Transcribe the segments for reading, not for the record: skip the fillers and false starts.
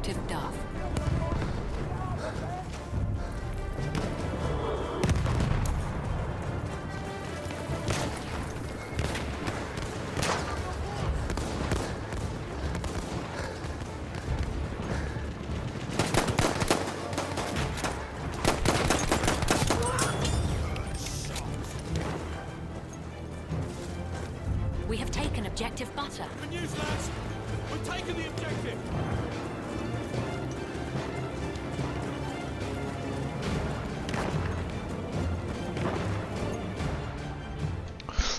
objective Duff. We have taken objective Butter. Good news, lads. We've taken the objective.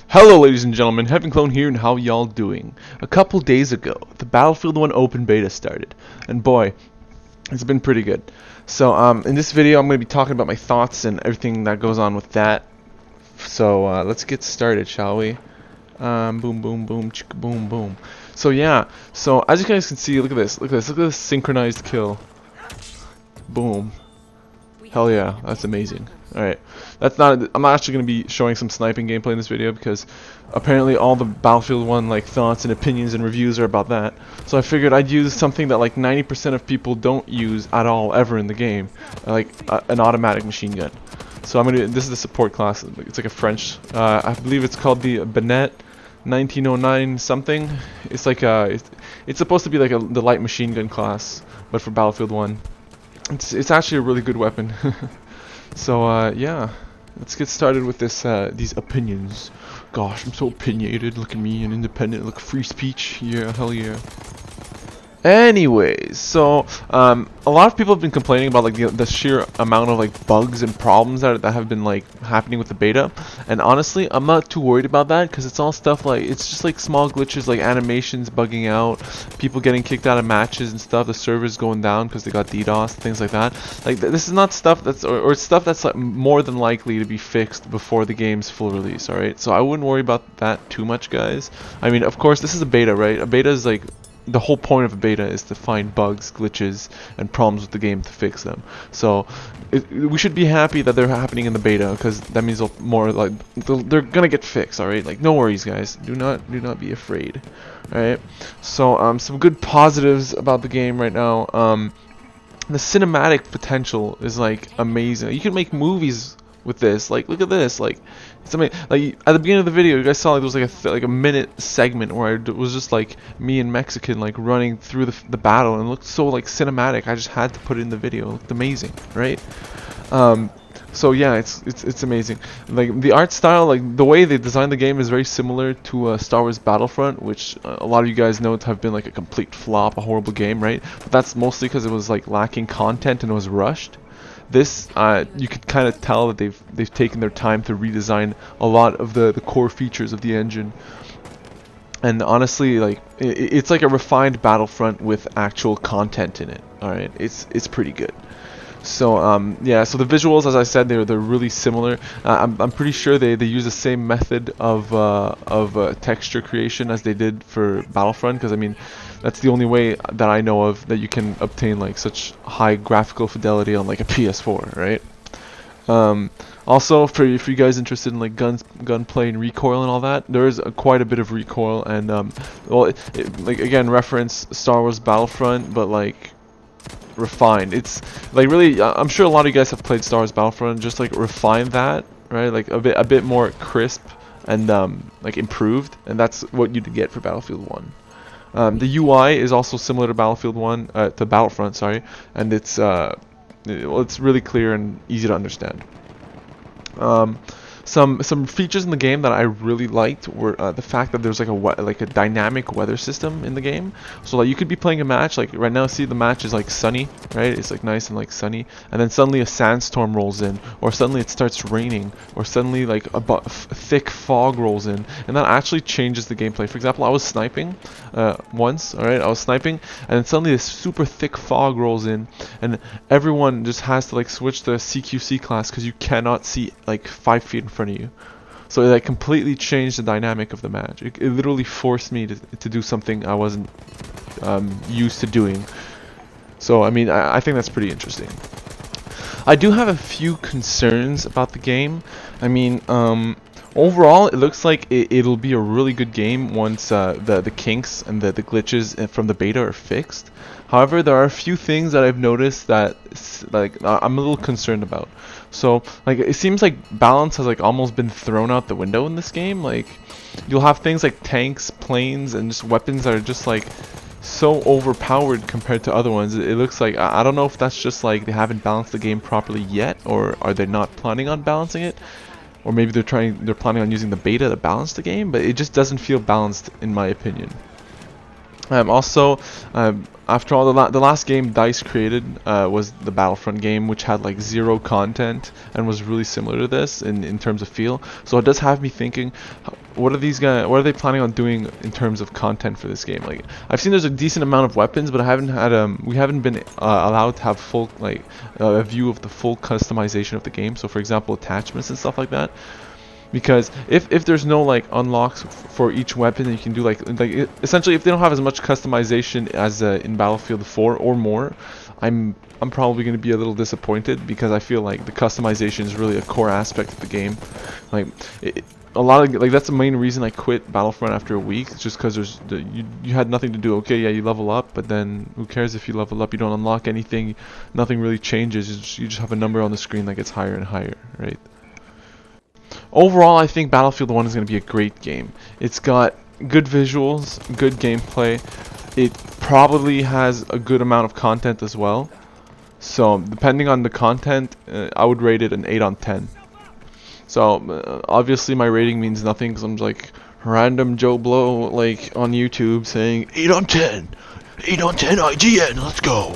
Hello ladies and gentlemen, Heaven Clone here, and how y'all doing? A couple days ago, the Battlefield 1 open beta started, and boy, it's been pretty good. So in this video I'm going to be talking about my thoughts and everything that goes on with that. So let's get started, shall we? Boom boom boom chicka boom boom. So yeah, so as you guys can see, look at this, look at this synchronized kill. Boom. Hell yeah, that's amazing. Alright, that's not. I'm not actually going to be showing some sniping gameplay in this video because apparently all the Battlefield 1 like thoughts and opinions and reviews are about that. So I figured I'd use something that like 90% of people don't use at all ever in the game, like an automatic machine gun. So I'm gonna. This is the support class. It's like a French. I believe it's called the Banet 1909 something. It's like it's supposed to be like the light machine gun class, but for Battlefield 1. It's actually a really good weapon. So yeah, let's get started with this these opinions. Gosh, I'm so opinionated. Look at me, and independent. Look, free speech. Yeah, hell yeah. Anyways, so a lot of people have been complaining about like the sheer amount of like bugs and problems that have been like happening with the beta, and honestly I'm not too worried about that because it's all stuff like it's just like small glitches like animations bugging out, people getting kicked out of matches and stuff, the servers going down because they got DDoS, things like that. Like this is not stuff that's or it's stuff that's like more than likely to be fixed before the game's full release. All right, so I wouldn't worry about that too much, guys. I mean, of course this is a beta, right? A beta is like the whole point of a beta is to find bugs, glitches, and problems with the game to fix them. So we should be happy that they're happening in the beta because that means they're gonna get fixed. All right, like no worries, guys. Do not be afraid. All right. So some good positives about the game right now. The cinematic potential is like amazing. You can make movies with this. Like look at this. Like it's amazing. Like at the beginning of the video, you guys saw like there was like a minute segment where it was just like me and Mexican like running through the battle, and it looked so like cinematic. I just had to put it in the video. It looked amazing, right? So yeah, it's amazing. Like the art style, like the way they designed the game is very similar to Star Wars Battlefront, which a lot of you guys know to have been like a complete flop, a horrible game, right? But that's mostly because it was like lacking content and it was rushed. This, you could kind of tell that they've taken their time to redesign a lot of the core features of the engine. And honestly, like it's like a refined Battlefront with actual content in it. All right, it's pretty good. So yeah, so the visuals, as I said, they're really similar. I'm pretty sure they use the same method of texture creation as they did for Battlefront, because I mean that's the only way that I know of that you can obtain like such high graphical fidelity on like a PS4, right? Also, for you guys interested in like gunplay and recoil and all that, there is quite a bit of recoil, and well, like again, reference Star Wars Battlefront, but like refined. It's like really, I'm sure a lot of you guys have played Star Wars Battlefront, just like refined that, right? Like a bit more crisp and like improved, and that's what you'd get for Battlefield 1. The UI is also similar to Battlefield 1, to Battlefront, sorry, and it's it's really clear and easy to understand. Some features in the game that I really liked were the fact that there's like a dynamic weather system in the game. So like you could be playing a match, like right now, see the match is like sunny, right? It's like nice and like sunny, and then suddenly a sandstorm rolls in, or suddenly it starts raining, or suddenly like a thick fog rolls in, and that actually changes the gameplay. For example, I was sniping once, all right, I was sniping, and then suddenly this super thick fog rolls in, and everyone just has to like switch to CQC class because you cannot see like 5 feet in front of you. So it like completely changed the dynamic of the match. It literally forced me to do something I wasn't used to doing. So I mean, I think that's pretty interesting. I do have a few concerns about the game. I mean, Overall, it looks like it'll be a really good game once the kinks and the glitches from the beta are fixed. However, there are a few things that I've noticed that like I'm a little concerned about. So like it seems like balance has like almost been thrown out the window in this game. Like you'll have things like tanks, planes, and just weapons that are just like so overpowered compared to other ones. It looks like I don't know if that's just like they haven't balanced the game properly yet, or are they not planning on balancing it, or maybe they're planning on using the beta to balance the game, but it just doesn't feel balanced in my opinion. Also, after all, the last game DICE created was the Battlefront game, which had like 0 content and was really similar to this in terms of feel. So it does have me thinking, what are these guys? What are they planning on doing in terms of content for this game? Like I've seen there's a decent amount of weapons, but I haven't had we haven't been allowed to have full like a view of the full customization of the game. So for example, attachments and stuff like that. Because if there's no like unlocks for each weapon, you can do essentially if they don't have as much customization as in Battlefield 4 or more, I'm probably going to be a little disappointed, because I feel like the customization is really a core aspect of the game. Like a lot of that's the main reason I quit Battlefront after a week. It's just because you had nothing to do. Okay, yeah, you level up, but then who cares if you level up? You don't unlock anything. Nothing really changes. You just have a number on the screen that gets higher and higher, right? Overall, I think Battlefield 1 is going to be a great game. It's got good visuals, good gameplay. It probably has a good amount of content as well. So, depending on the content, I would rate it an 8 on 10. So, obviously my rating means nothing, because I'm like random Joe Blow like on YouTube saying 8 on 10, 8 on 10 IGN, let's go.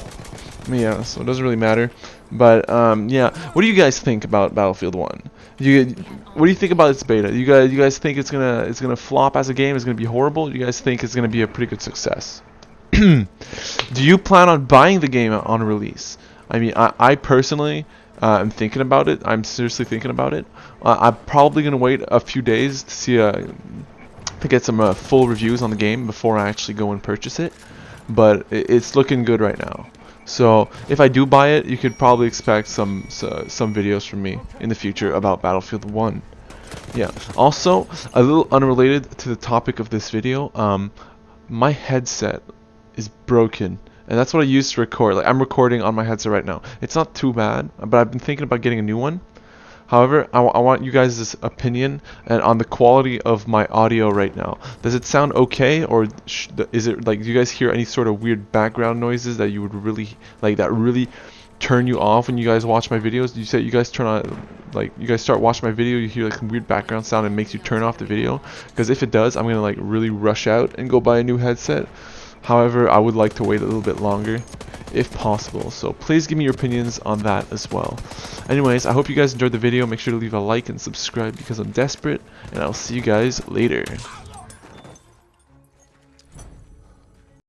Yeah, so it doesn't really matter. But yeah, what do you guys think about Battlefield 1? What do you think about its beta? You guys think it's gonna flop as a game? It's gonna be horrible? You guys think it's gonna be a pretty good success? Do you plan on buying the game on release? I mean, I personally am thinking about it. I'm seriously thinking about it. I'm probably gonna wait a few days to see to get some full reviews on the game before I actually go and purchase it. But it's looking good right now. So if I do buy it, you could probably expect some videos from me in the future about Battlefield 1. Yeah. Also, a little unrelated to the topic of this video, my headset is broken, and that's what I use to record. Like I'm recording on my headset right now. It's not too bad, but I've been thinking about getting a new one. However, I want you guys' opinion and on the quality of my audio right now. Does it sound okay, or is it like, do you guys hear any sort of weird background noises that you would really like, that really turn you off when you guys watch my videos? You say you guys turn on, like you guys start watching my video, you hear like some weird background sound and makes you turn off the video? Because if it does, I'm gonna like really rush out and go buy a new headset. However, I would like to wait a little bit longer if possible, so please give me your opinions on that as well. Anyways, I hope you guys enjoyed the video. Make sure to leave a like and subscribe, because I'm desperate, and I'll see you guys later.